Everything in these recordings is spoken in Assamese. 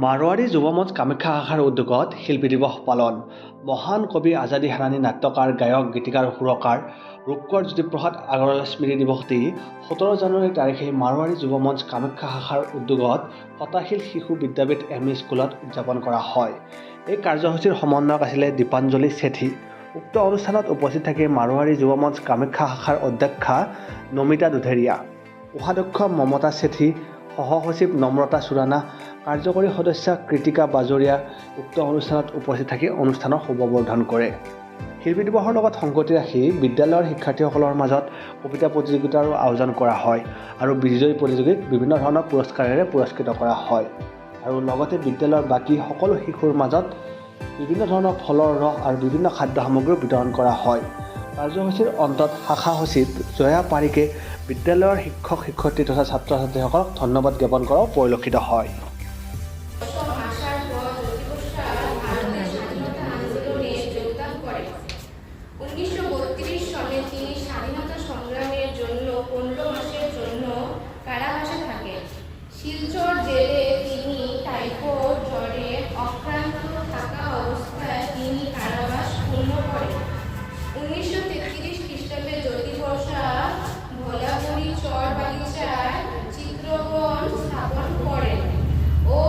মাৰোৱাৰী যুৱ মঞ্চ কামাখ্যা শাখাৰ উদ্যোগত শিল্পী দিৱস পালন। মহান কবি আজাদী সেনানী নাট্যকাৰ, গায়ক, গীতিকাৰ, সুৰকাৰ ৰূপকোঁৱৰ জ্যোতিপ্ৰসাদ আগৰৱালাৰ স্মৃতি দিৱসটি 17 জানুৱাৰী তাৰিখে মাৰোৱাৰী যুৱ মঞ্চ কামাখ্যা শাখাৰ উদ্যোগত ফটাশীল শিশু বিদ্যাপীঠ এম ই স্কুলত উদযাপন কৰা হয়। এই কাৰ্যসূচীৰ সমন্বয়ক আছিলে দীপাঞ্জলি ছেঠী। উক্ত অনুষ্ঠানত উপস্থিত থাকি মাৰোৱাৰী যুৱ মঞ্চ কামাখ্যা শাখাৰ অধ্যক্ষা নমিতা দুধেৰিয়া, কোষাধ্যক্ষ মমতা ছেঠী, সহ-সচিব নম্ৰতা চুৰানা, কাৰ্যকৰী সদস্যা কৃতিকা বাজৰিয়া উক্ত অনুষ্ঠানত উপস্থিত থাকি অনুষ্ঠানৰ শুভবৰ্ধন কৰে। শিল্পী দিৱসৰ লগত সংগতি ৰাখি বিদ্যালয়ৰ শিক্ষাৰ্থীসকলৰ মাজত কবিতা প্ৰতিযোগিতাৰো আয়োজন কৰা হয় আৰু বিজয়ী প্ৰতিযোগীক বিভিন্ন ধৰণৰ পুৰস্কাৰেৰে পুৰস্কৃত কৰা হয়। আৰু লগতে বিদ্যালয়ৰ বাকী সকলো শিশুৰ মাজত বিভিন্ন ধৰণৰ ফলৰ ৰস আৰু বিভিন্ন খাদ্য সামগ্ৰী বিতৰণ কৰা হয়। কাৰ্যসূচীৰ অন্তত শাখা সচিব জয়া পাৰিকে বিদ্যালয়ৰ শিক্ষক শিক্ষয়িত্ৰী তথা ছাত্ৰ ছাত্ৰীসকলক ধন্যবাদ জ্ঞাপন কৰাও পৰিলক্ষিত হয়। স্বাধীনতা সংগ্রামের জন্য 15 মাসের জন্য কারাবাসে থাকেন। শিলচর জেলে তিনি টাইফয়েড জ্বরে আক্রান্ত থাকা অবস্থায় তিনি কারাবাস পূর্ণ করেন। 1933 খ্রিস্টাব্দে জ্যোতিপ্রসাদ ভোলাপুরি চর বাগিচায় চিত্রবন স্থাপন করেন ও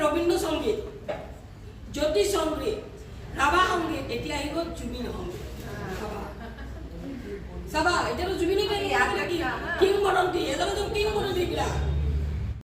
রবীন্দ্র সংগীত, জ্যোতি সংগীত, রাভা সংগীত, এতিয়া আহিব জুবিন সংগীত। চাবা এতিয়াতো জুবিনী কিংবদন্তি, এজনে কিংবদন্তি